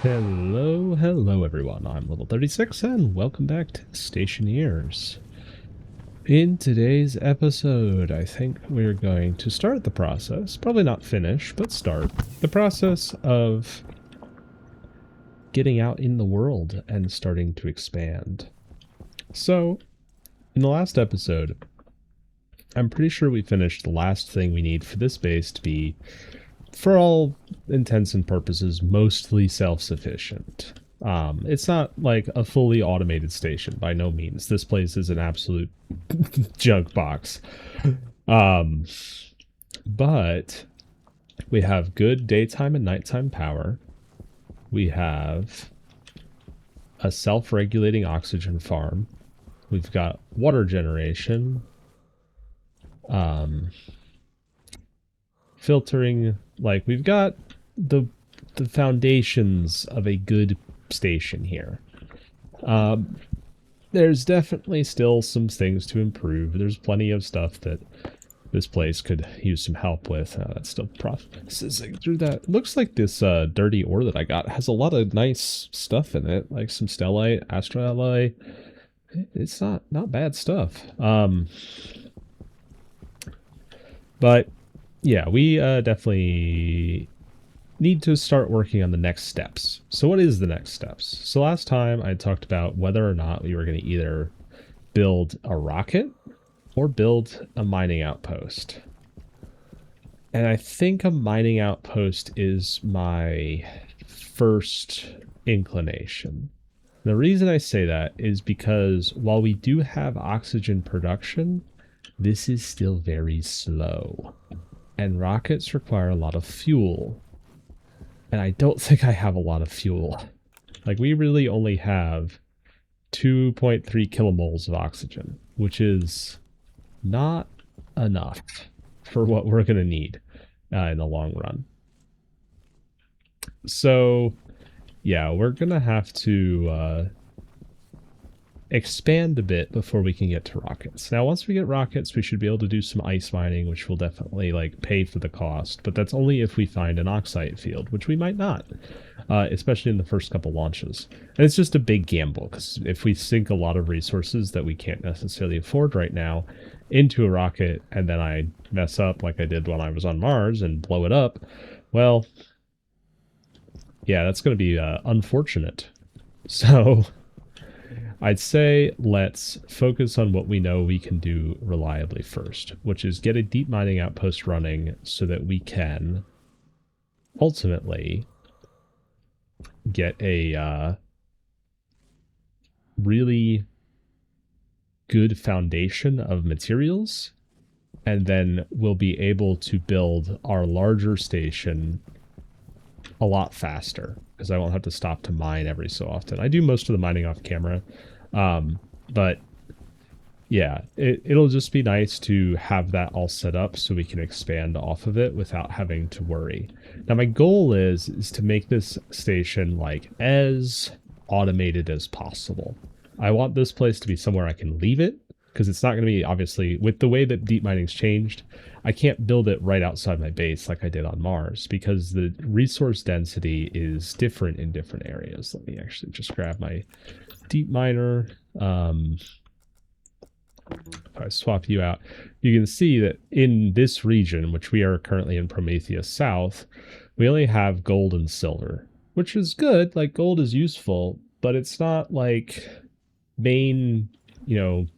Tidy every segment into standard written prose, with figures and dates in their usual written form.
Hello everyone. I'm Level 36 and welcome back to Stationeers. In today's episode, I think we're going to start the process, probably not finish, but start the process of getting out in the world and starting to expand. So, in the last episode, I'm pretty sure we finished the last thing we need for this base to be, for all intents and purposes, mostly self-sufficient. It's not like a fully automated station by no means. This place is an absolute junk box. Um, but we have good daytime and nighttime power. We have a self-regulating oxygen farm. We've got water generation. Um, filtering, like we've got the foundations of a good station here. There's definitely still some things to improve. There's plenty of stuff that this place could use some help with. That's still processing through that. It looks like this dirty ore that I got has a lot of nice stuff in it, like some stellite, astroalloy. It's not bad stuff. But yeah, we definitely need to start working on the next steps. So what is the next steps? So last time I talked about whether or not we were going to either build a rocket or build a mining outpost. And I think a mining outpost is my first inclination. The reason I say that is because while we do have oxygen production, this is still very slow. And rockets require a lot of fuel. And I don't think I have a lot of fuel. Like, we really only have 2.3 kilomoles of oxygen, which is not enough for what we're going to need in the long run. So, yeah, we're going to have to expand a bit before we can get to rockets. Now, once we get rockets, we should be able to do some ice mining, which will definitely like pay for the cost, but that's only if we find an oxide field, which we might not, especially in the first couple launches. And it's just a big gamble, because if we sink a lot of resources that we can't necessarily afford right now into a rocket, and then I mess up like I did when I was on Mars and blow it up, well, yeah, that's going to be unfortunate. So I'd say let's focus on what we know we can do reliably first, which is get a deep mining outpost running so that we can ultimately get a really good foundation of materials, and then we'll be able to build our larger station a lot faster because I won't have to stop to mine every so often. I do most of the mining off camera. But yeah, it'll just be nice to have that all set up so we can expand off of it without having to worry. Now, my goal is to make this station like as automated as possible. I want this place to be somewhere I can leave it, because it's not going to be, obviously, with the way that deep mining's changed, I can't build it right outside my base like I did on Mars, because the resource density is different in different areas. Let me actually just grab my deep miner. If I swap you out, you can see that in this region, which we are currently in Prometheus South, we only have gold and silver, which is good. Like, gold is useful, but it's not like main,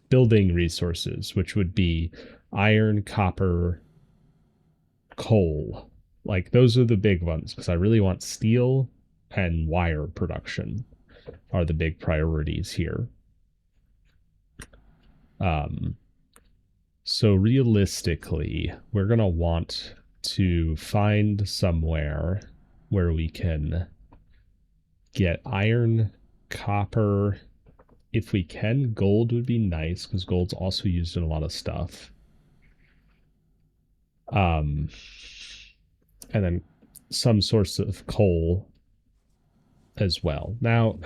building resources, which would be iron, copper, coal. Like, those are the big ones, because I really want steel and wire production are the big priorities here. So realistically, we're going to want to find somewhere where we can get iron, copper. If we can, gold would be nice, because gold's also used in a lot of stuff. And then some source of coal as well. Now,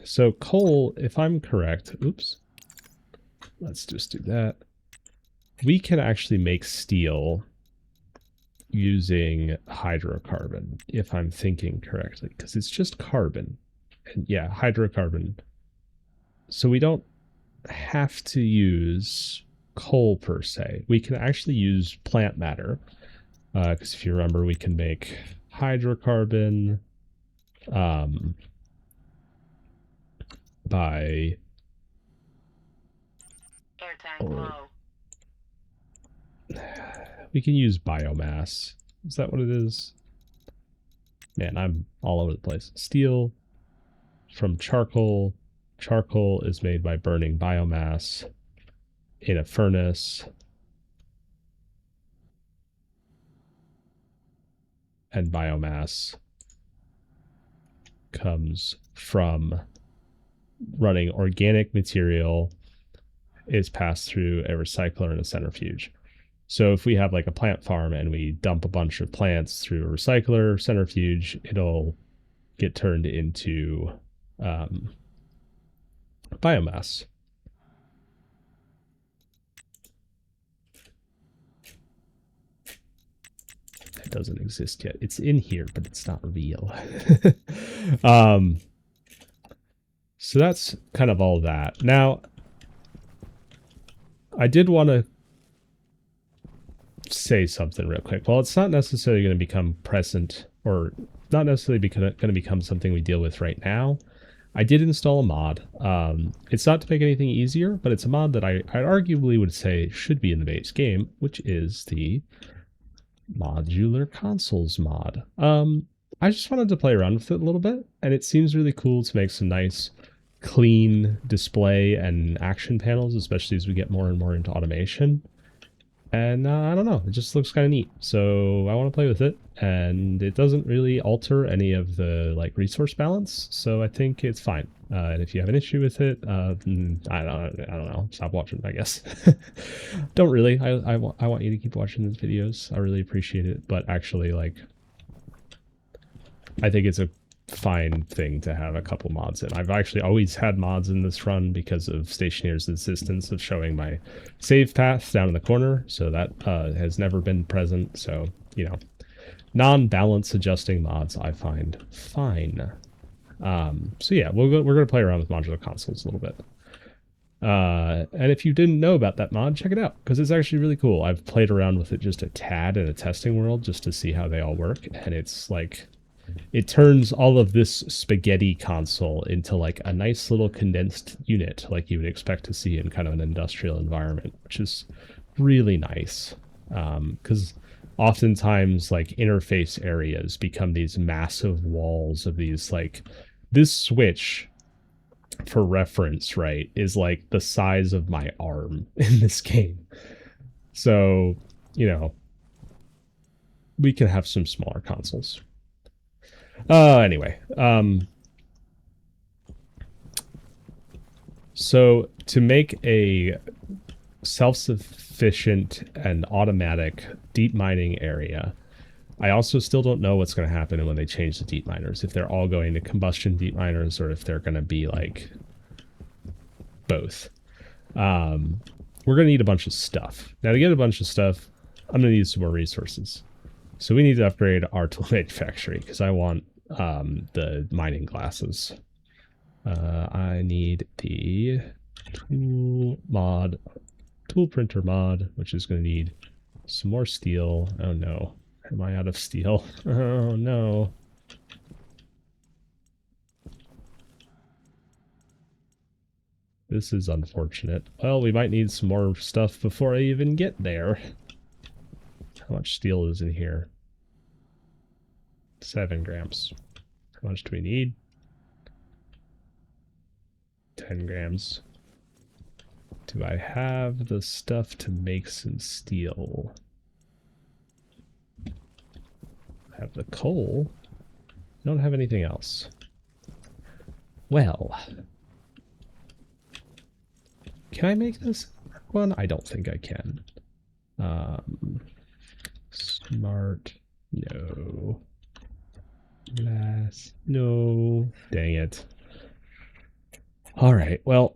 so coal, if I'm correct, oops, let's just do that. We can actually make steel using hydrocarbon, if I'm thinking correctly, because it's just carbon. And yeah, hydrocarbon. So we don't have to use coal per se. We can actually use plant matter, because if you remember, we can make hydrocarbon um, by Air tank or low. we can use biomass. Is that what it is? Man, I'm all over the place. Steel from charcoal. Charcoal is made by burning biomass in a furnace, and biomass comes from running organic material is passed through a recycler and a centrifuge. So if we have like a plant farm and we dump a bunch of plants through a recycler, centrifuge, it'll get turned into um, biomass. It doesn't exist yet. It's in here, but it's not real. um, so that's kind of all that. Now, I did want to say something real quick. Well, it's not necessarily going to become present or not necessarily going to become something we deal with right now. I did install a mod. It's not to make anything easier, but it's a mod that I arguably would say should be in the base game, which is the modular consoles mod. I just wanted to play around with it a little bit, and it seems really cool to make some nice, clean display and action panels, especially as we get more and more into automation. And I don't know, it just looks kind of neat. So I want to play with it, and it doesn't really alter any of the like resource balance. So I think it's fine. And if you have an issue with it, I don't know. Stop watching, I guess. Don't really. I want you to keep watching these videos. I really appreciate it. But actually, like, I think it's a fine thing to have a couple mods in. I've actually always had mods in this run because of Stationeers' insistence of showing my save path down in the corner, so that has never been present. So, you know, non-balance adjusting mods I find fine. So yeah, we're going to play around with modular consoles a little bit. And if you didn't know about that mod, check it out, because it's actually really cool. I've played around with it just a tad in a testing world just to see how they all work, and it's like it turns all of this spaghetti console into like a nice little condensed unit like you would expect to see in kind of an industrial environment, which is really nice. Because oftentimes like interface areas become these massive walls of these like this switch, for reference, right, is like the size of my arm in this game. So, you know, we can have some smaller consoles. Anyway, so to make a self-sufficient and automatic deep mining area, I also still don't know what's going to happen when they change the deep miners. If they're all going to combustion deep miners or if they're going to be like both. We're going to need a bunch of stuff. Now, to get a bunch of stuff, I'm going to need some more resources. So we need to upgrade our tool manufacturing because I want the mining glasses. I need the tool printer mod, which is going to need some more steel. Oh no, am I out of steel? Oh no. This is unfortunate. Well, we might need some more stuff before I even get there. How much steel is in here? 7 grams. How much do we need? 10 grams. Do I have the stuff to make some steel? I have the coal. I don't have anything else. Well, can I make this one? I don't think I can. Smart. No. Glass. No. Dang it. All right. Well,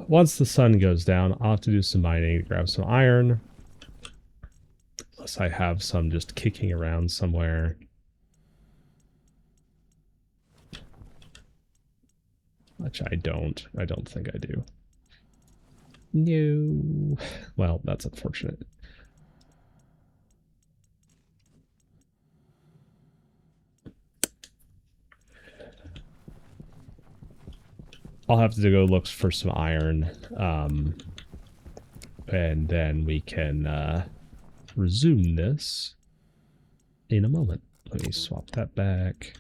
once the sun goes down, I'll have to do some mining to grab some iron. Unless I have some just kicking around somewhere. Which I don't. I don't think I do. No. Well, that's unfortunate. I'll have to go look for some iron. And then we can resume this in a moment. Let me swap that back.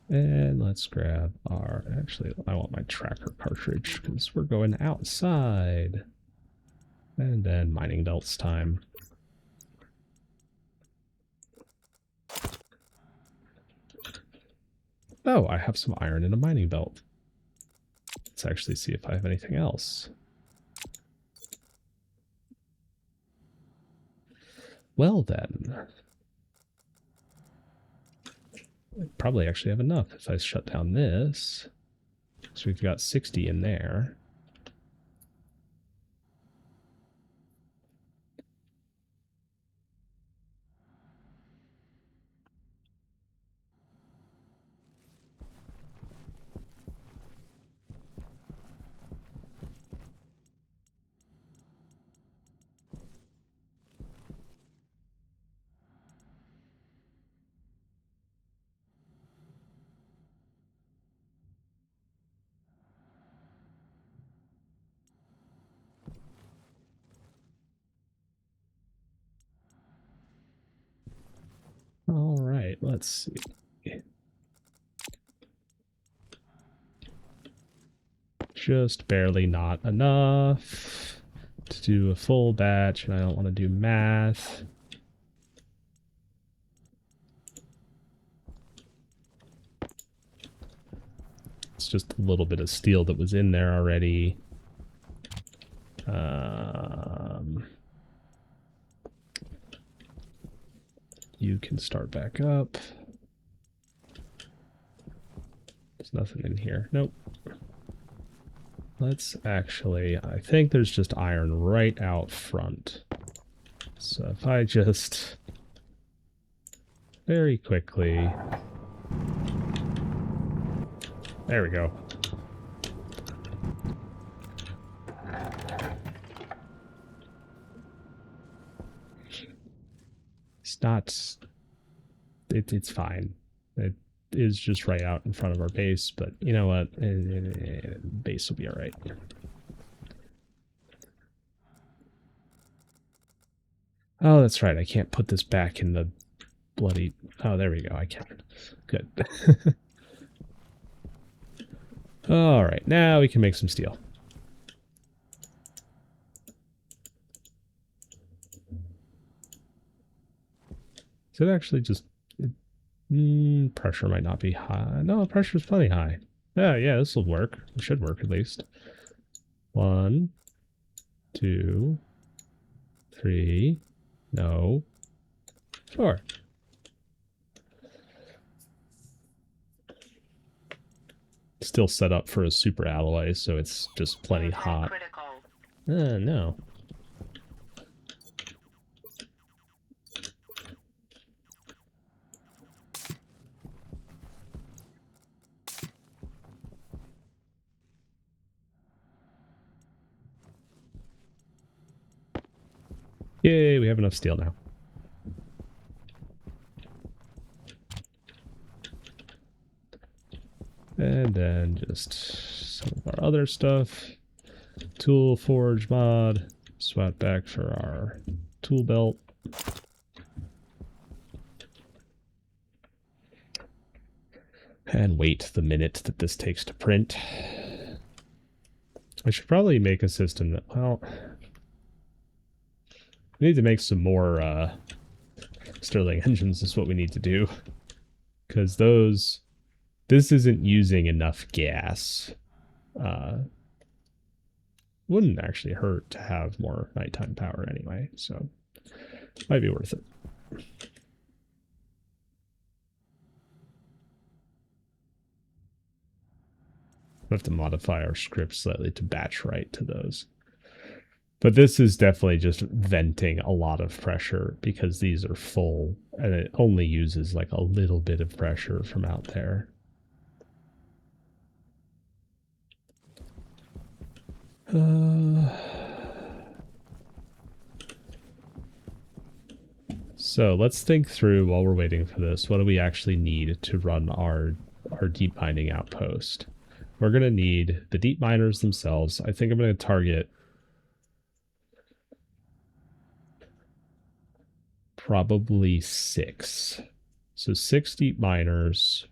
And let's grab our... Actually, I want my tracker cartridge because we're going outside. And then mining belts time. Oh, I have some iron in a mining belt. Let's actually see if I have anything else. Well then. I probably actually have enough if I shut down this. So we've got 60 in there. All right, let's see. Just barely not enough to do a full batch, and I don't want to do math. It's just a little bit of steel that was in there already. You can start back up. There's nothing in here. Nope. Let's actually... I think there's just iron right out front. So if I just... very quickly... There we go. It's not... It's fine. It is just right out in front of our base, but you know what? Base will be alright. Oh, that's right. I can't put this back in the bloody... Oh, there we go. I can. Good. Alright, now we can make some steel. So it actually just... pressure might not be high. No, pressure's plenty high. Yeah, this will work. It should work at least. 1, 2, 3, no, 4. Still set up for a super alloy, so it's just plenty hot. No. Yay, we have enough steel now. And then just some of our other stuff. Tool forge mod. Swap back for our tool belt. And wait the minute that this takes to print. I should probably make a system that, well... we need to make some more Stirling engines is what we need to do. Because those... this isn't using enough gas. Wouldn't actually hurt to have more nighttime power anyway, so might be worth it. We have to modify our script slightly to batch write to those. But this is definitely just venting a lot of pressure because these are full and it only uses like a little bit of pressure from out there. So let's think through while we're waiting for this. What do we actually need to run our deep mining outpost? We're going to need the deep miners themselves. I think I'm going to target probably 6. So 6 deep miners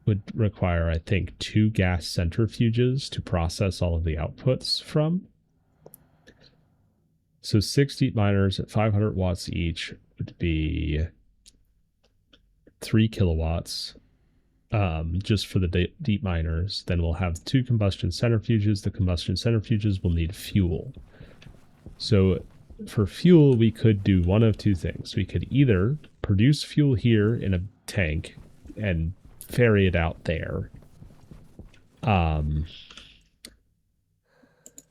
would require, I think, 2 gas centrifuges to process all of the outputs from. So 6 deep miners at 500 watts each would be 3 kilowatts just for the deep miners. Then we'll have 2 combustion centrifuges. The combustion centrifuges will need fuel. So for fuel, we could do one of 2 things. We could either produce fuel here in a tank and ferry it out there.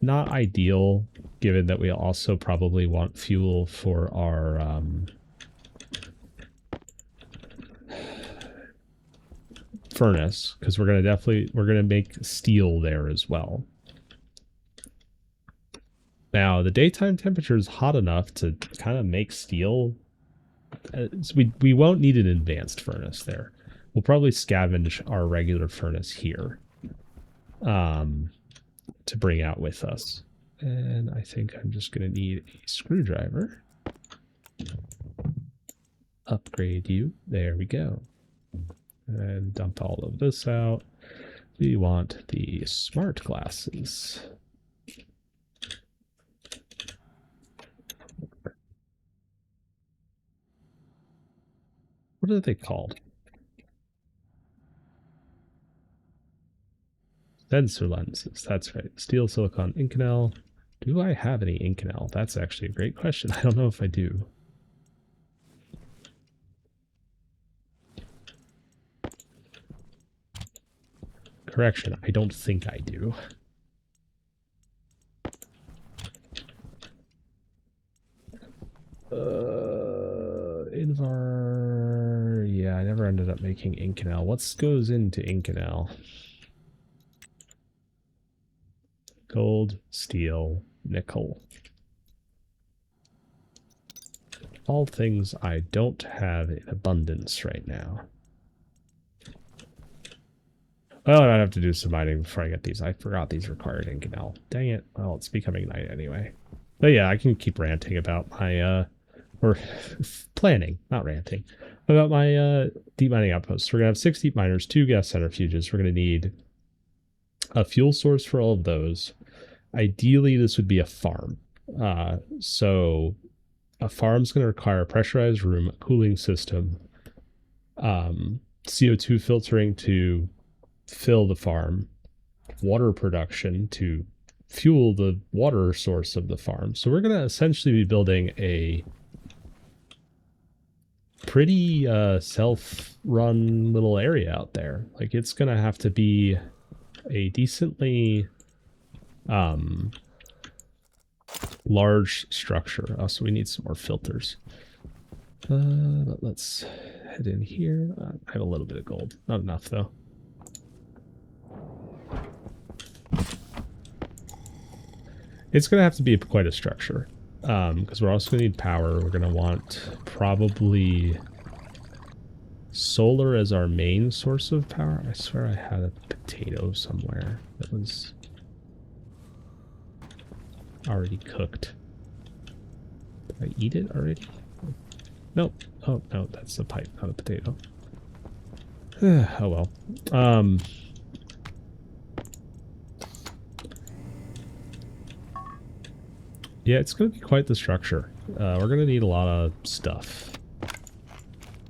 Not ideal, given that we also probably want fuel for our furnace, because we're gonna make steel there as well. Now the daytime temperature is hot enough to kind of make steel. So we won't need an advanced furnace there. We'll probably scavenge our regular furnace here to bring out with us. And I think I'm just going to need a screwdriver. Upgrade you. There we go. And dump all of this out. We want the smart glasses. What are they called? Sensor lenses. That's right. Steel silicon Inconel. Do I have any Inconel? That's actually a great question. I don't know if I do. Correction, I don't think I do. Invar... Yeah, I never ended up making Inconel. What goes into Inconel? Gold, steel, nickel. All things I don't have in abundance right now. Well, I have to do some mining before I get these. I forgot these required Inconel. Dang it. Well, it's becoming night anyway. But yeah, I can keep ranting about my, or planning, not ranting, about my deep mining outposts. We're going to have 6 deep miners, 2 gas centrifuges. We're going to need a fuel source for all of those. Ideally, this would be a farm. So a farm's going to require a pressurized room, a cooling system, CO2 filtering to fill the farm, water production to fuel the water source of the farm. So we're going to essentially be building a pretty self-run little area out there. Like, it's going to have to be a decently large structure. So we need some more filters. But let's head in here. I have a little bit of gold. Not enough, though. It's going to have to be quite a structure. Because we're also going to need power. We're going to want probably solar as our main source of power. I swear I had a potato somewhere that was already cooked. Did I eat it already? Nope. Oh, no, that's a pipe, not a potato. Oh, well. Yeah, it's going to be quite the structure. We're going to need a lot of stuff.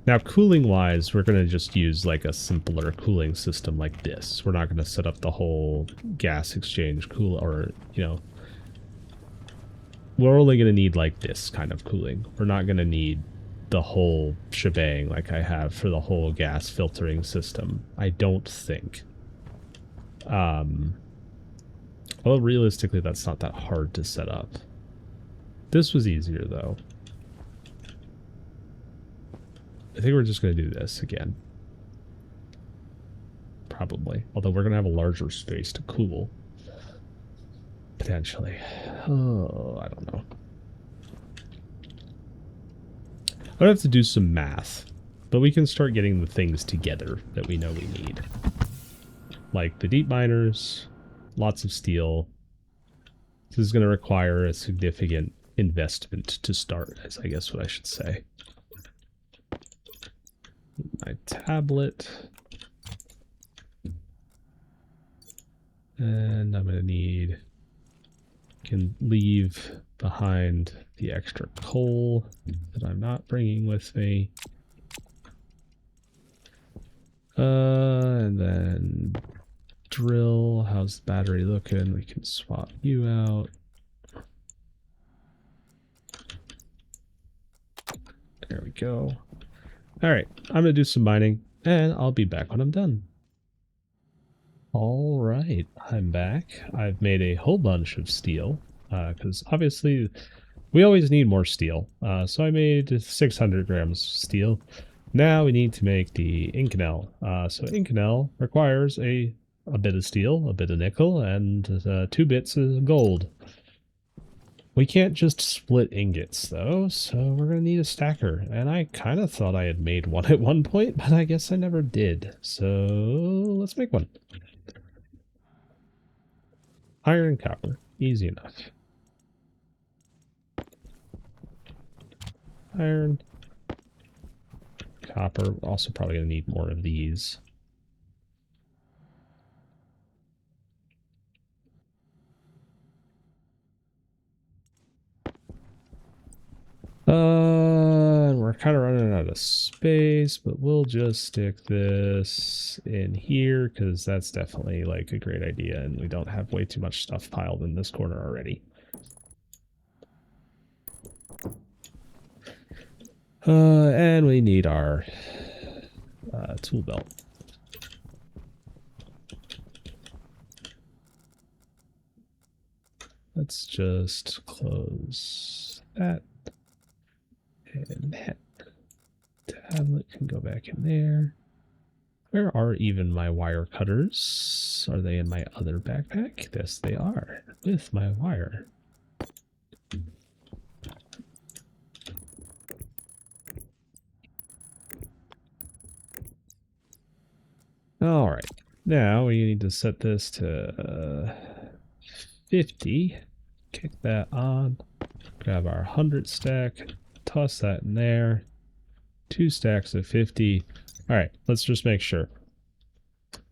Now, cooling-wise, we're going to just use like a simpler cooling system like this. We're not going to set up the whole gas exchange or, you know, we're only going to need like this kind of cooling. We're not going to need the whole shebang like I have for the whole gas filtering system. I don't think. Well, realistically, that's not that hard to set up. This was easier, though. I think we're just going to do this again. Probably. Although we're going to have a larger space to cool. Potentially. Oh, I don't know. I'd have to do some math. But we can start getting the things together that we know we need. Like the deep miners, lots of steel. This is going to require a significant investment to start, is I guess what I should say. My tablet. And I'm going to need... Can leave behind the extra coal that I'm not bringing with me. And then drill. How's the battery looking? We can swap you out. There we go. All right, I'm going to do some mining, and I'll be back when I'm done. All right, I'm back. I've made a whole bunch of steel, because obviously we always need more steel. So I made 600 grams of steel. Now we need to make the Inconel. So Inconel requires a bit of steel, a bit of nickel, and 2 bits of gold. We can't just split ingots, though, so we're going to need a stacker. And I kind of thought I had made one at one point, but I guess I never did. So let's make one. Iron, copper. Easy enough. Iron. Copper. Also probably going to need more of these. We're kind of running out of space, but we'll just stick this in here because that's definitely like a great idea, and we don't have way too much stuff piled in this corner already. And we need our tool belt. Let's just close that. And that tablet can go back in there. Where are even my wire cutters? Are they in my other backpack? Yes, they are. With my wire. Alright. Now we need to set this to 50. Kick that on. Grab our 100 stack. Toss that in there. 2 stacks of 50. Alright, let's just make sure.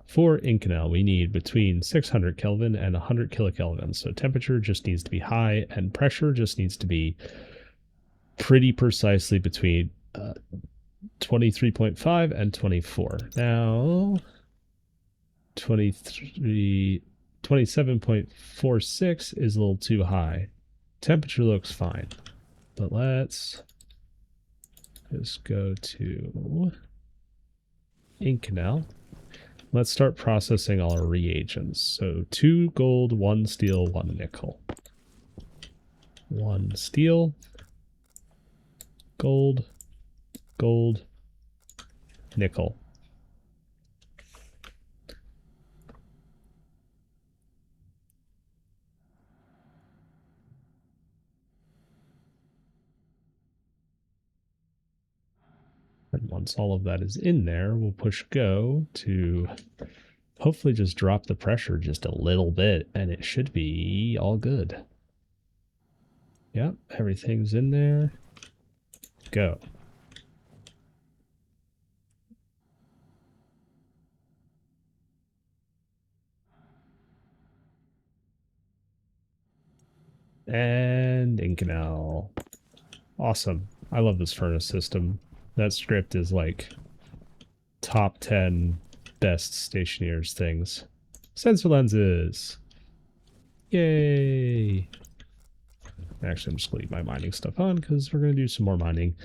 For Inconel, we need between 600 Kelvin and 100 kilokelvin. So temperature just needs to be high, and pressure just needs to be pretty precisely between 23.5 and 24. Now, 27.46 is a little too high. Temperature looks fine, but let's just go to Inconel. Let's start processing all our reagents. So 2 gold, 1 steel, 1 nickel. 1 steel, gold, gold, nickel. And once all of that is in there, we'll push go to hopefully just drop the pressure just a little bit, and it should be all good. Yep, everything's in there. Go. And Inconel. Awesome. I love this furnace system. That script is like top 10 best Stationeers things. Sensor lenses. Yay. Actually, I'm just going to leave my mining stuff on because we're going to do some more mining.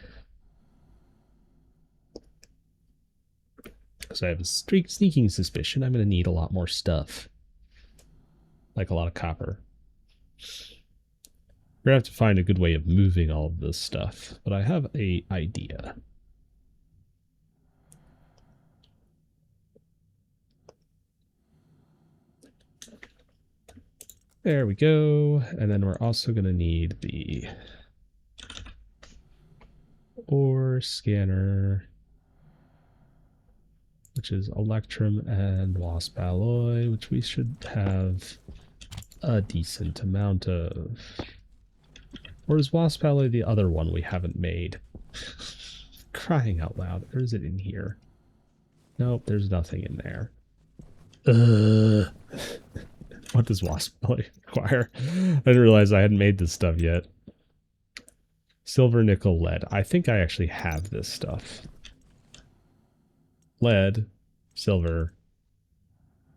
Because I have a sneaking suspicion I'm going to need a lot more stuff. Like a lot of copper. We're gonna have to find a good way of moving all of this stuff, but I have a idea. There we go. And then we're also going to need the ore scanner, which is electrum and wasp alloy, which we should have a decent amount of. Or is wasp alloy the other one we haven't made? Crying out loud. Or is it in here? Nope, there's nothing in there. What does wasp alloy require? I didn't realize I hadn't made this stuff yet. Silver, nickel, lead. I think I actually have this stuff. Lead, silver.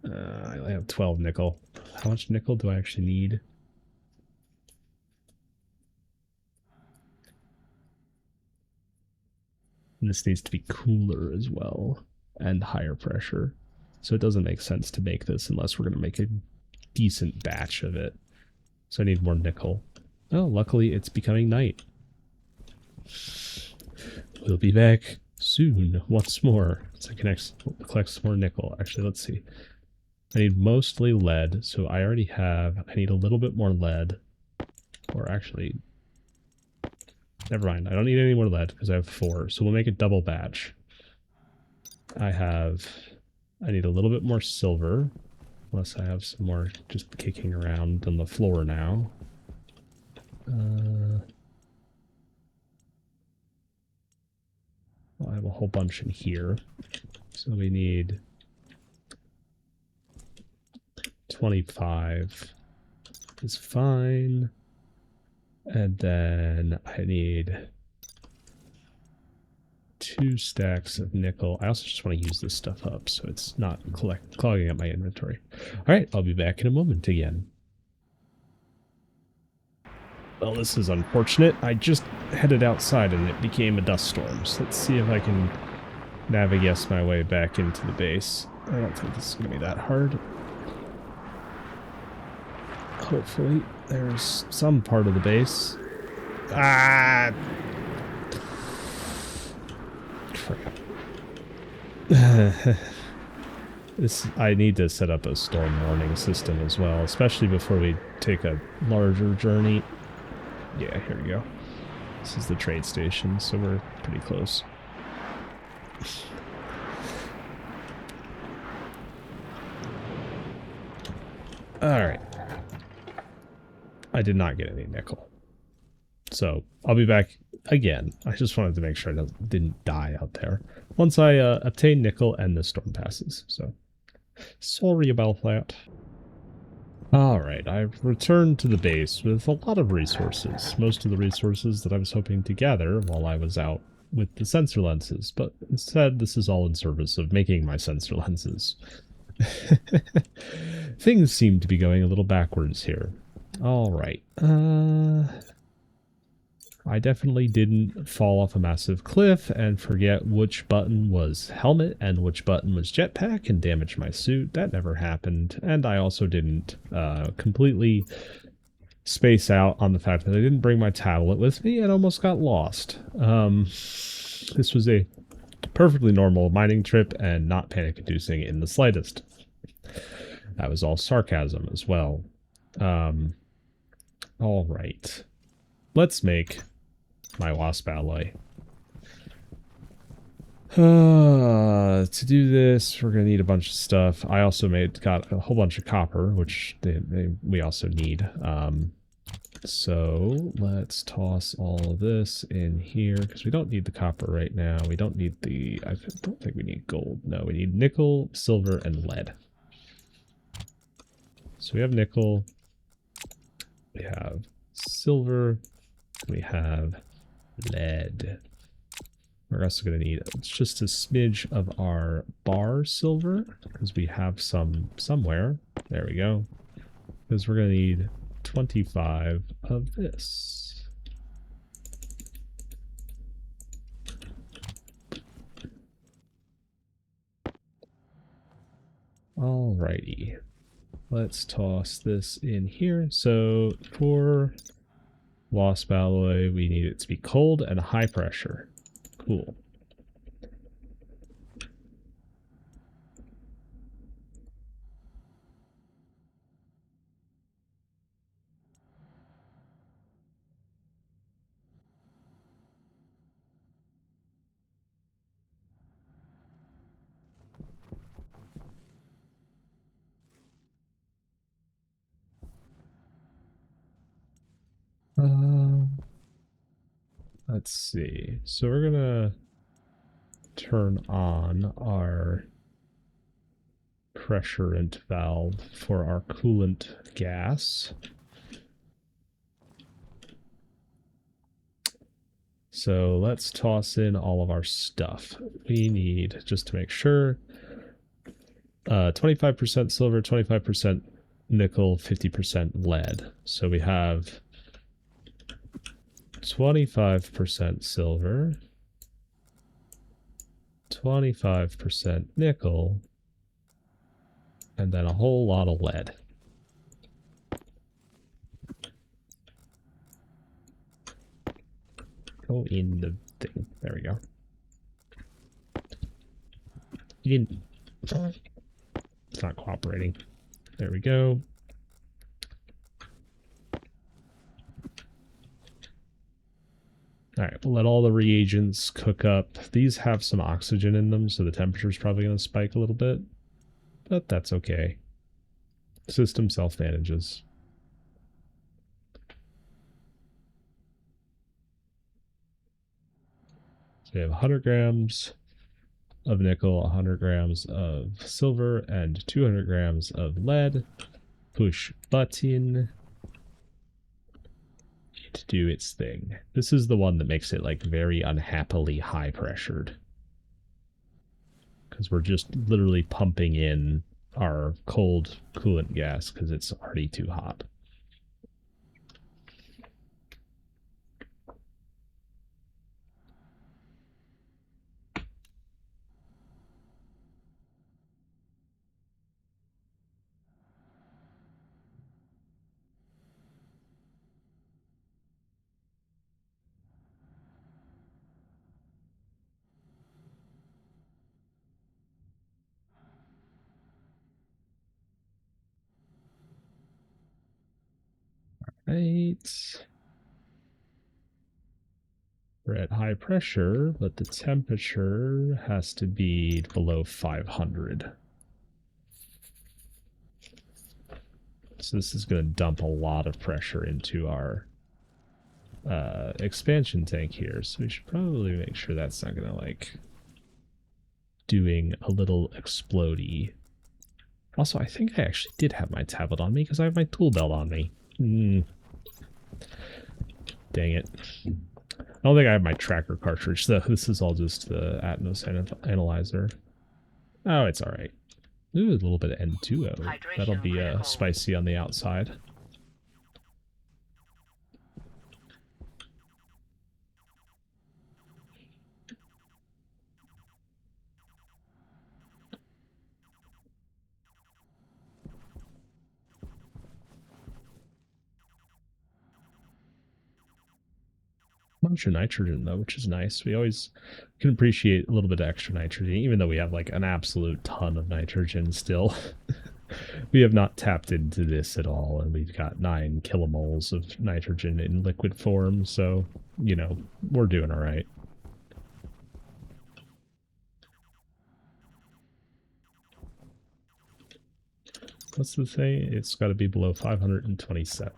I only have 12 nickel. How much nickel do I actually need? And this needs to be cooler as well, and higher pressure. So it doesn't make sense to make this unless we're going to make a decent batch of it. So I need more nickel. Oh, luckily it's becoming night. We'll be back soon once more. So I can collect some more nickel. Actually, let's see. I need mostly lead, so I already have... I need a little bit more lead. Or actually... Never mind. I don't need any more lead because I have 4. So we'll make a double batch. I need a little bit more silver. Unless I have some more just kicking around on the floor now. Well, I have a whole bunch in here. So we need 25 is fine. And then I need 2 stacks of nickel. I also just want to use this stuff up so it's not clogging up my inventory. All right, I'll be back in a moment again. Well, this is unfortunate. I just headed outside and it became a dust storm. So let's see if I can navigate my way back into the base. I don't think this is going to be that hard. Hopefully, there's some part of the base. Ah! Crap. I need to set up a storm warning system as well, especially before we take a larger journey. Yeah, here we go. This is the trade station, so we're pretty close. Alright. I did not get any nickel. So, I'll be back again. I just wanted to make sure I didn't die out there. Once I obtain nickel and the storm passes. So, sorry about that. Alright, I've returned to the base with a lot of resources. Most of the resources that I was hoping to gather while I was out with the sensor lenses. But instead, this is all in service of making my sensor lenses. Things seem to be going a little backwards here. Alright. I definitely didn't fall off a massive cliff and forget which button was helmet and which button was jetpack and damage my suit. That never happened. And I also didn't completely space out on the fact that I didn't bring my tablet with me and almost got lost. This was a perfectly normal mining trip and not panic-inducing in the slightest. That was all sarcasm as well. All right. Let's make my wasp alloy. To do this, we're going to need a bunch of stuff. I also got a whole bunch of copper, which we also need. So let's toss all of this in here because we don't need the copper right now. We don't need I don't think we need gold. No, we need nickel, silver, and lead. So we have nickel, we have silver, we have lead. We're also going to need just a smidge of our bar silver because we have some somewhere. There we go. Because we're going to need 25 of this. Alrighty. Let's toss this in here. So for Wasp alloy, we need it to be cold and high pressure. Cool. Let's see. So we're gonna turn on our pressurant valve for our coolant gas. So let's toss in all of our stuff. We need, just to make sure, 25% silver, 25% nickel, 50% lead. So we have 25% silver, 25% nickel, and then a whole lot of lead. Go in the thing. There we go. You didn't. It's not cooperating. There we go. All right, we'll let all the reagents cook up. These have some oxygen in them, so the temperature is probably going to spike a little bit, but that's okay. System self-manages. So we have 100 grams of nickel, 100 grams of silver, and 200 grams of lead. Push button to do its thing. This is the one that makes it like very unhappily high pressured, because we're just literally pumping in our cold coolant gas because it's already too hot. Right. We're at high pressure, but the temperature has to be below 500. So this is going to dump a lot of pressure into our expansion tank here. So we should probably make sure that's not going to like doing a little explodey. Also, I think I actually did have my tablet on me because I have my tool belt on me. Dang it. I don't think I have my tracker cartridge, though. This is all just the Atmos analyzer. Oh, it's alright. Ooh, a little bit of N2O. That'll be spicy on the outside. Bunch of nitrogen though, which is nice. We always can appreciate a little bit of extra nitrogen, even though we have like an absolute ton of nitrogen still. We have not tapped into this at all, and we've got 9 kilomoles of nitrogen in liquid form, so, you know, we're doing all right. What's the say? It's got to be below 527.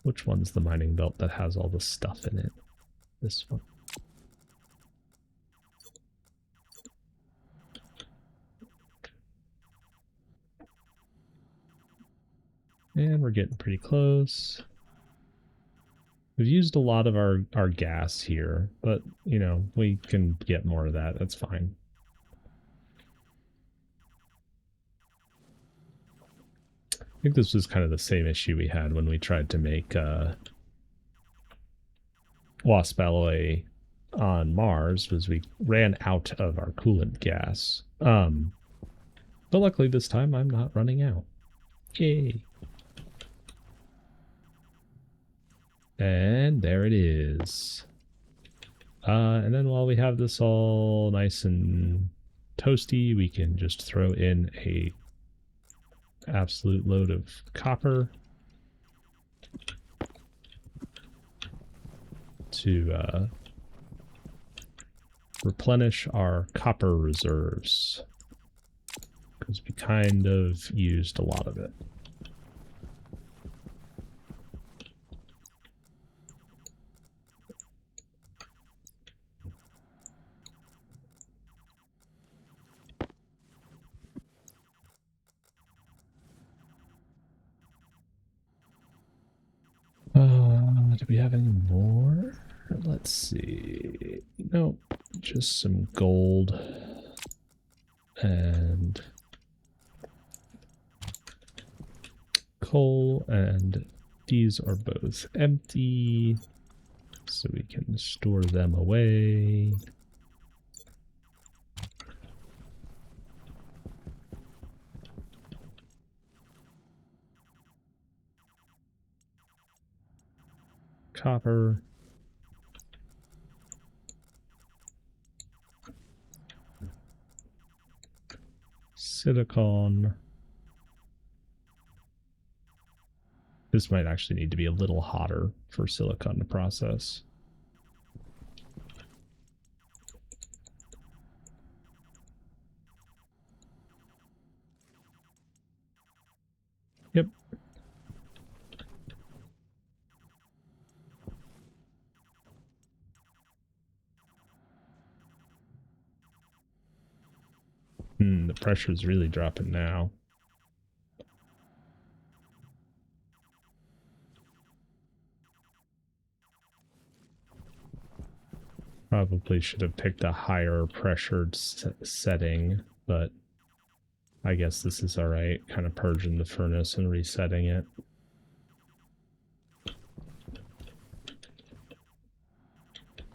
Which one's the mining belt that has all the stuff in it? This one. And we're getting pretty close. We've used a lot of our gas here, but, you know, we can get more of that. That's fine. I think this was kind of the same issue we had when we tried to make wasp alloy on Mars, was we ran out of our coolant gas. But luckily this time I'm not running out. Yay. And there it is. And then while we have this all nice and toasty, we can just throw in a absolute load of copper to replenish our copper reserves, because we kind of used a lot of it. Do we have any more? Let's see. Nope, just some gold and coal, and these are both empty, so we can store them away. Copper. Silicon. This might actually need to be a little hotter for silicon to process. Yep. The pressure's really dropping now. Probably should have picked a higher pressured setting, but I guess this is alright. Kind of purging the furnace and resetting it.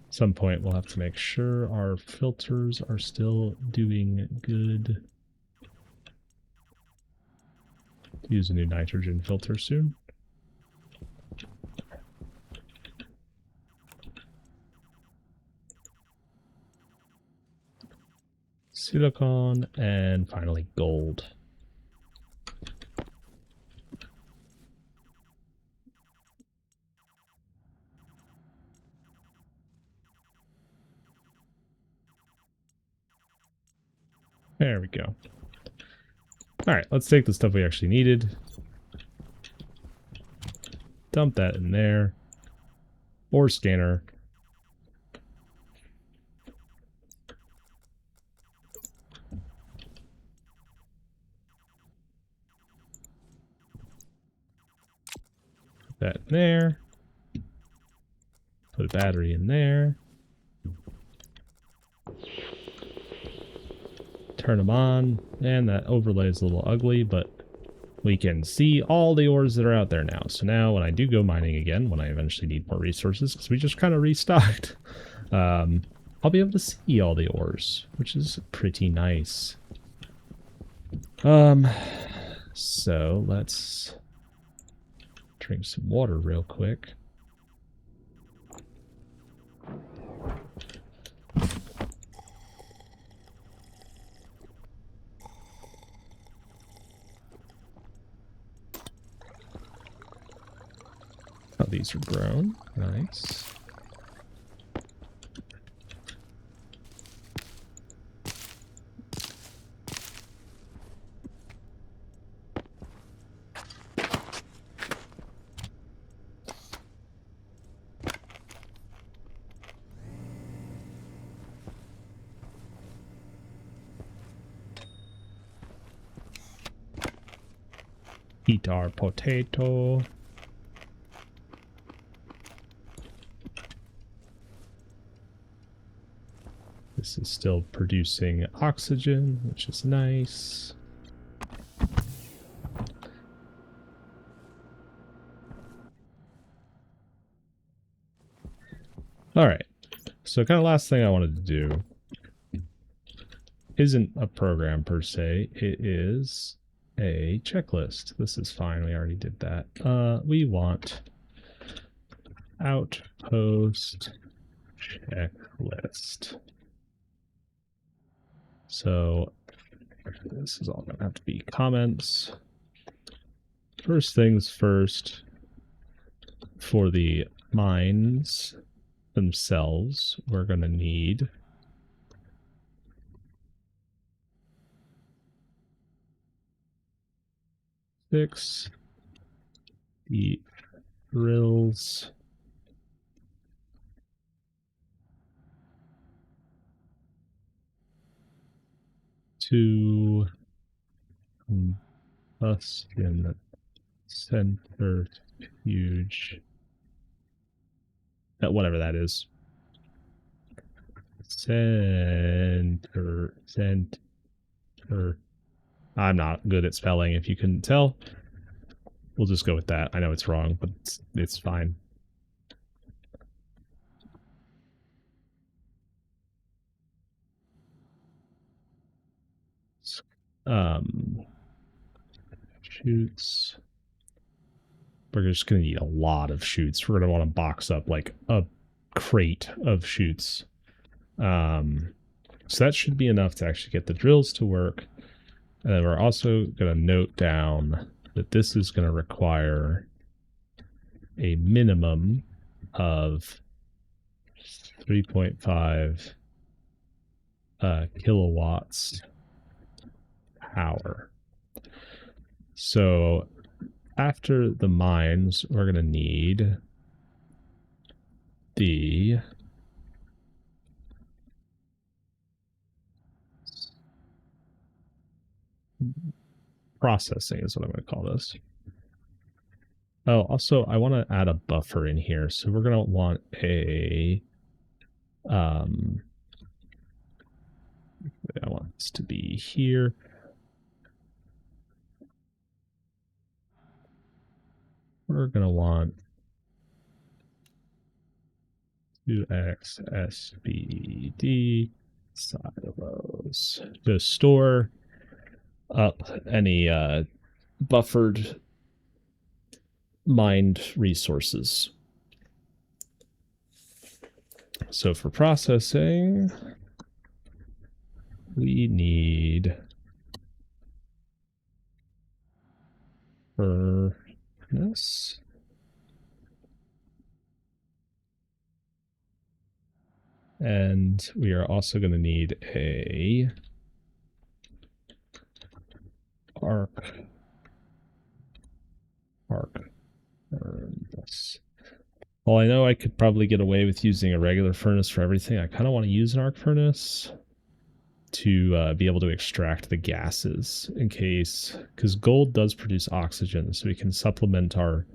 At some point we'll have to make sure our filters are still doing good. Use a new nitrogen filter soon. Silicon, and finally gold. There we go. Alright, let's take the stuff we actually needed. Dump that in there. Ore scanner. Put that in there. Put a battery in there. Turn them on, and that overlay is a little ugly, but we can see all the ores that are out there now. So now when I do go mining again, when I eventually need more resources, because we just kind of restocked, I'll be able to see all the ores, which is pretty nice. So let's drink some water real quick. Oh, these are grown. Nice. Eat our potato. This is still producing oxygen, which is nice. All right. So kind of last thing I wanted to do isn't a program per se. It is a checklist. This is fine. We already did that. We want outpost checklist. So this is all going to have to be comments. First things first, for the mines themselves, we're going to need fix the drills to combustion centrifuge, whatever that is. Center. I'm not good at spelling, if you couldn't tell. We'll just go with that. I know it's wrong, but it's fine. Shoots. We're just going to need a lot of shoots. We're going to want to box up like a crate of shoots. So that should be enough to actually get the drills to work. And then we're also going to note down that this is going to require a minimum of 3.5 kilowatts power. So after the mines, we're going to need the processing is what I'm going to call this. Oh, also, I want to add a buffer in here. So we're going to want I want this to be here. We're going to want 2x SBD silos to store up any buffered mined resources. So for processing, we need furnace, and we are also going to need a arc furnace. Well, I know I could probably get away with using a regular furnace for everything. I kind of want to use an arc furnace to be able to extract the gases in case, because gold does produce oxygen, so we can supplement our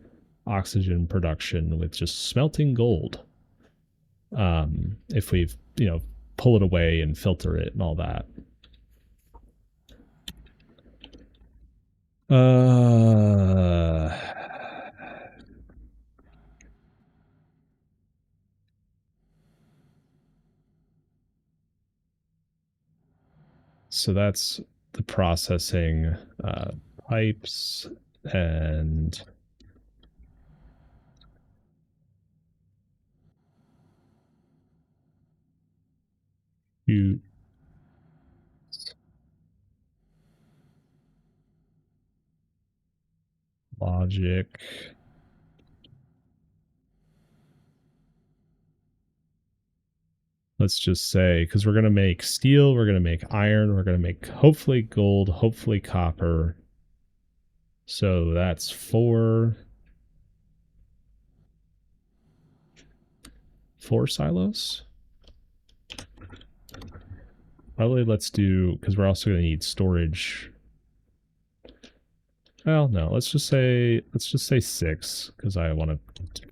oxygen production with just smelting gold. If we've, pull it away and filter it and all that. So that's the processing pipes and logic. Let's just say, because we're going to make steel, we're going to make iron, we're going to make hopefully gold, hopefully copper. So that's four silos. Probably let's do, because we're also going to need storage. Well, no, let's just say 6, because I want to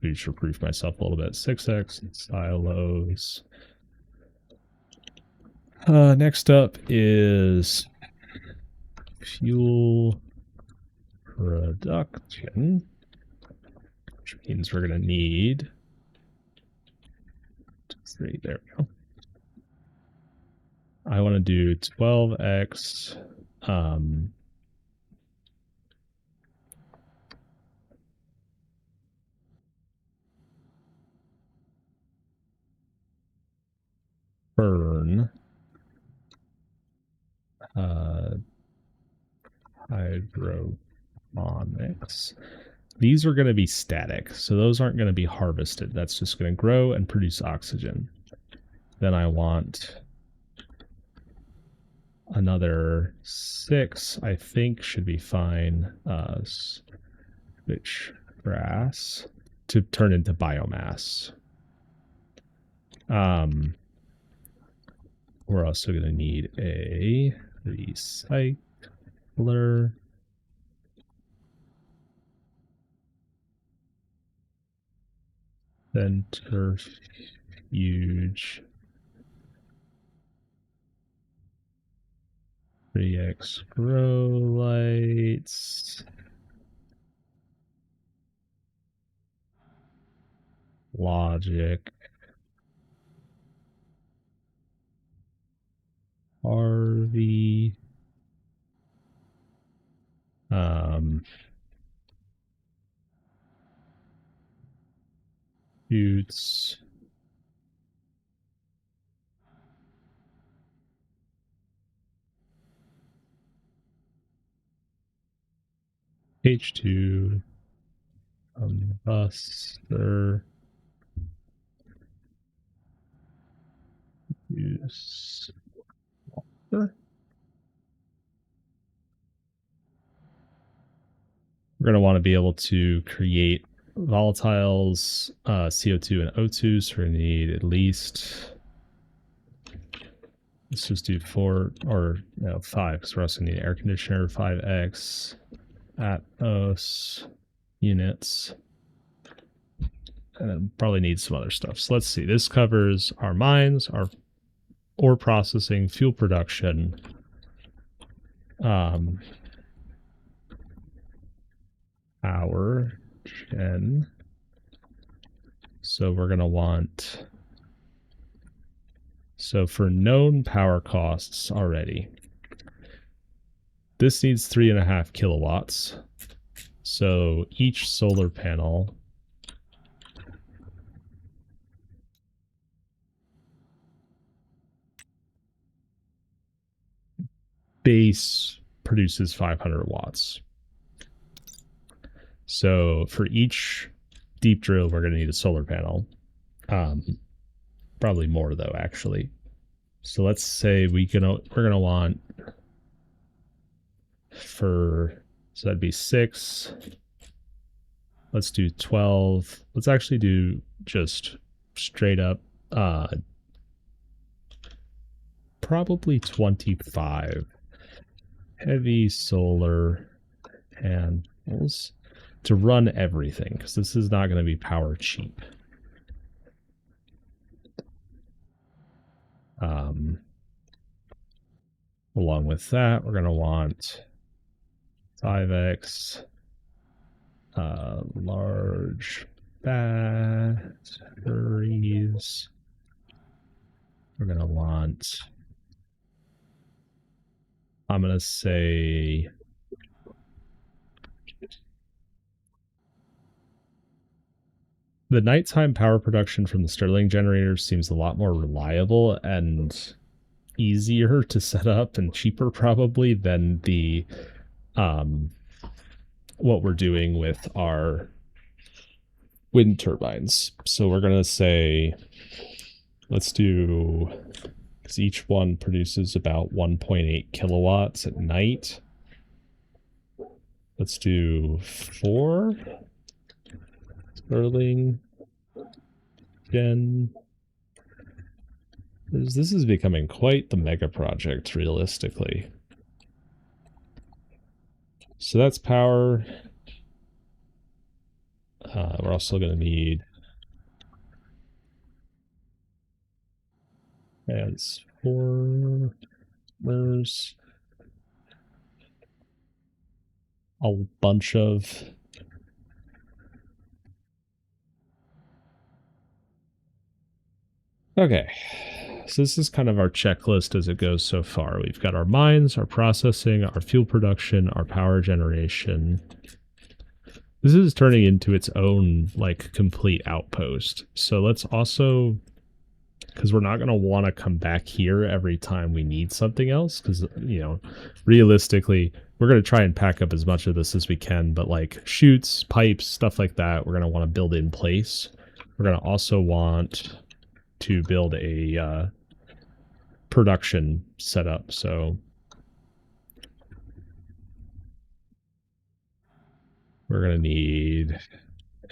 future-proof myself a little bit. 6x silos. Next up is fuel production, which means we're going to need 3. There we go. I want to do 12x burn hydroponics. These are going to be static, so those aren't going to be harvested. That's just going to grow and produce oxygen. Then I want another 6, I think should be fine. Switch grass to turn into biomass. We're also going to need a recycler. Centrifuge. 3x grow lights. Logic. Harvey. Shoots. H2. Buster. Use. We're going to want to be able to create volatiles, CO2 and O2. So we're going to need at least, let's just do 4 or 5, because we're also going to need air conditioner, 5x, Atmos units, and then probably need some other stuff. So let's see. This covers our mines, our ore processing, fuel production, power gen. So we're going to want, so for known power costs already, this needs 3.5 kilowatts. So each solar panel base produces 500 watts. So for each deep drill, we're going to need a solar panel. Probably more though, actually. So let's say we're going to want for, so that'd be 6. Let's do 12. Let's actually do just straight up, probably 25 heavy solar panels to run everything, because this is not going to be power cheap. Along with that, we're going to want 5x large batteries. We're going to want, I'm going to say, the nighttime power production from the Stirling generators seems a lot more reliable and easier to set up and cheaper probably than the what we're doing with our wind turbines. So we're going to say, let's do, because each one produces about 1.8 kilowatts at night. Let's do 4 Stirling gen. This is becoming quite the mega project, realistically. So that's power. We're also going to need transformers, a bunch of Okay, so this is kind of our checklist as it goes so far. We've got our mines, our processing, our fuel production, our power generation. This is turning into its own, like, complete outpost. So let's also, because we're not going to want to come back here every time we need something else, because, you know, realistically, we're going to try and pack up as much of this as we can, but like chutes, pipes, stuff like that, we're going to want to build in place. We're going to also want to build a production setup. So we're going to need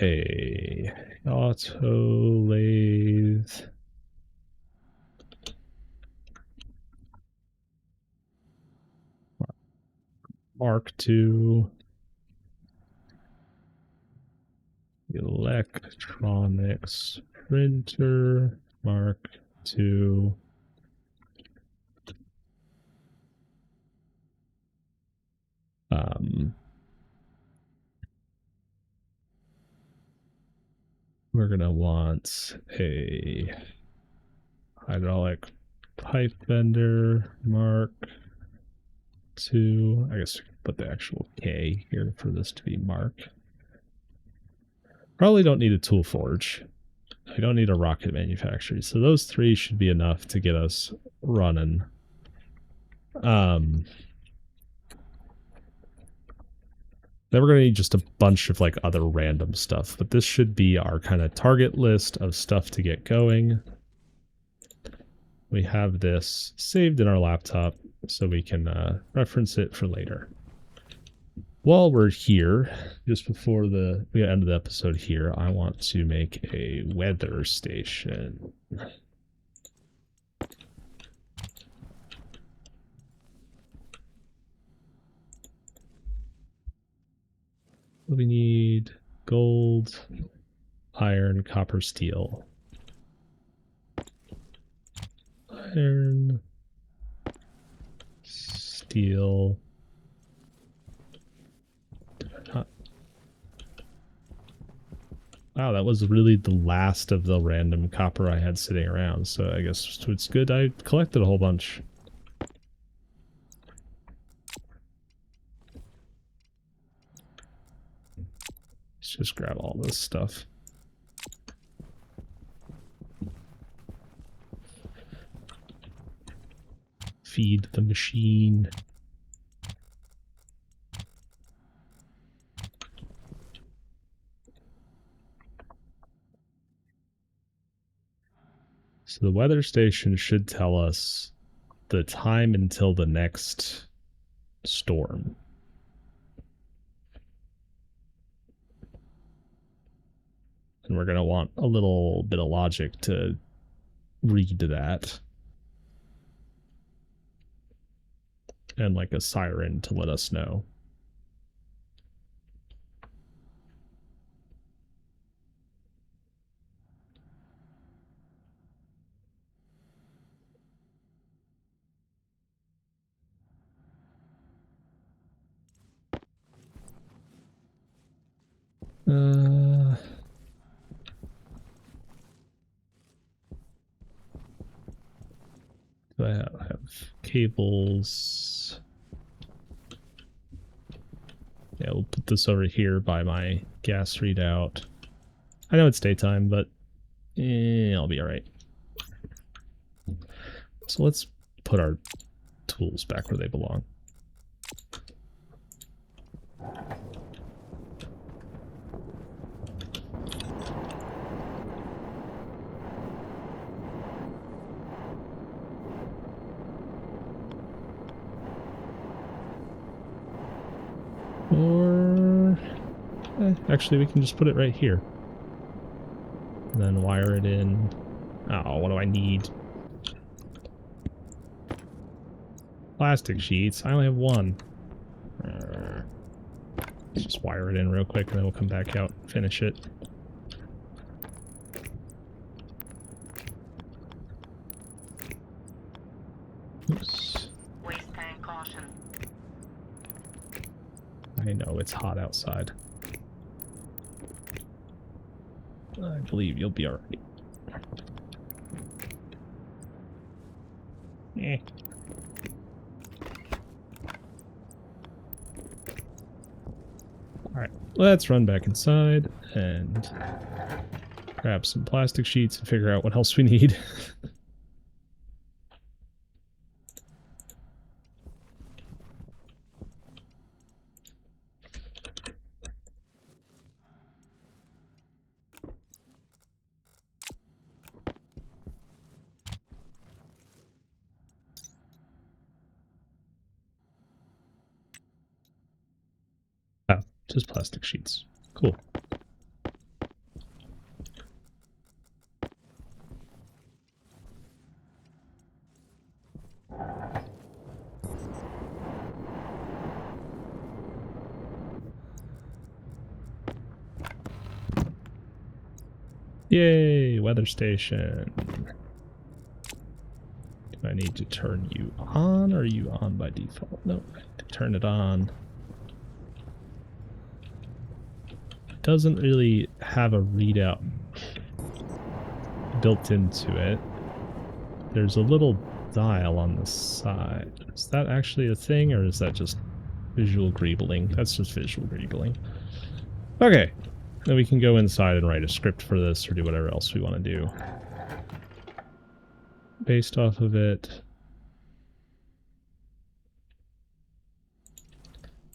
a auto lathe. Mark II. Electronics printer Mark II. We're gonna want a hydraulic pipe bender Mark II. I guess we can put the actual K here for this to be Mark. Probably don't need a tool forge. We don't need a rocket manufacturer. So those three should be enough to get us running. Then we're going to need just a bunch of like other random stuff, but this should be our kind of target list of stuff to get going. We have this saved in our laptop so we can reference it for later. While we're here, just before we end of the episode here, I want to make a weather station. We need gold, iron, copper, steel. Iron, steel. Wow, that was really the last of the random copper I had sitting around, so I guess it's good I collected a whole bunch. Let's just grab all this stuff. Feed the machine. So the weather station should tell us the time until the next storm. And we're going to want a little bit of logic to read that. And like a siren to let us know. Do I have cables? Yeah, we'll put this over here by my gas readout. I know it's daytime, but I'll be all right. So let's put our tools back where they belong. Or actually, we can just put it right here. And then wire it in. Oh, what do I need? Plastic sheets. I only have one. Let's just wire it in real quick and then we'll come back out and finish it. Oops. Waste tank caution. I know it's hot outside. I believe you'll be alright. Eh. Alright, let's run back inside and grab some plastic sheets and figure out what else we need. Oh, just plastic sheets. Cool. Yay, weather station. Do I need to turn you on, or are you on by default? No, I need to turn it on. It doesn't really have a readout built into it. There's a little dial on the side. Is that actually a thing, or is that just visual greebling? That's just visual greebling. Okay, then we can go inside and write a script for this, or do whatever else we want to do based off of it.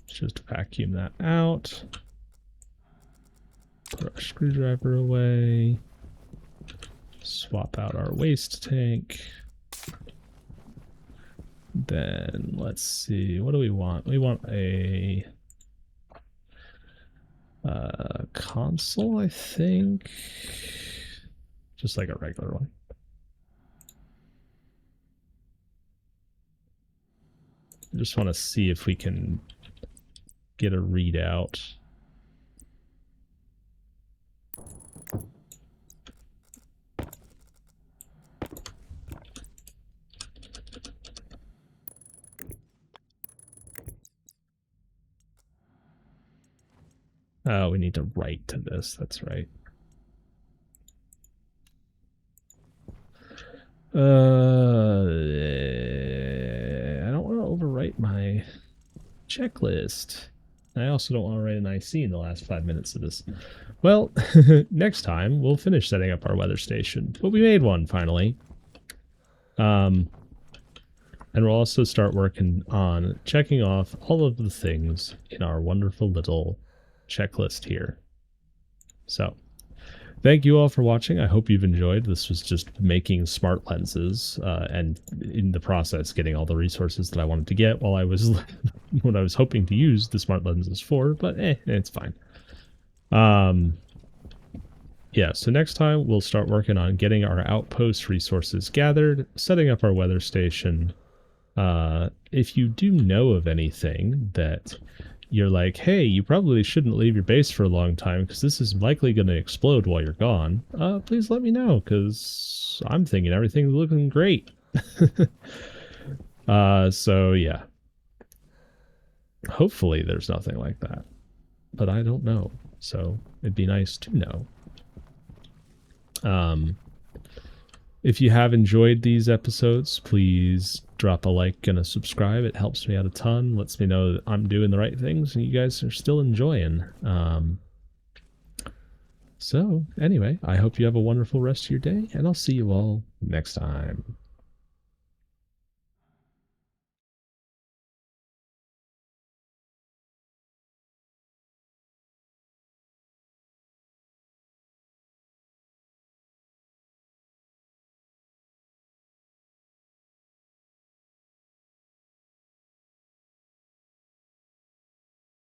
Just vacuum that out. Put our screwdriver away. Swap out our waste tank. Then let's see, what do we want? We want a console, I think. Just like a regular one. I just want to see if we can get a readout. Oh, we need to write to this, that's right. I don't want to overwrite my checklist. I also don't want to write an IC in the last 5 minutes of this. Well, next time we'll finish setting up our weather station. But we made one finally. And we'll also start working on checking off all of the things in our wonderful little checklist here. So, thank you all for watching. I hope you've enjoyed. This was just making smart lenses, and in the process getting all the resources that I wanted to get while I was what I was hoping to use the smart lenses for, but it's fine. Yeah, so next time we'll start working on getting our outpost resources gathered, setting up our weather station. If you do know of anything that you're like, hey, you probably shouldn't leave your base for a long time because this is likely going to explode while you're gone, please let me know, because I'm thinking everything's looking great. So yeah. Hopefully there's nothing like that. But I don't know. So it'd be nice to know. If you have enjoyed these episodes, please drop a like and a subscribe. It helps me out a ton. Lets me know that I'm doing the right things and you guys are still enjoying. So anyway, I hope you have a wonderful rest of your day, and I'll see you all next time.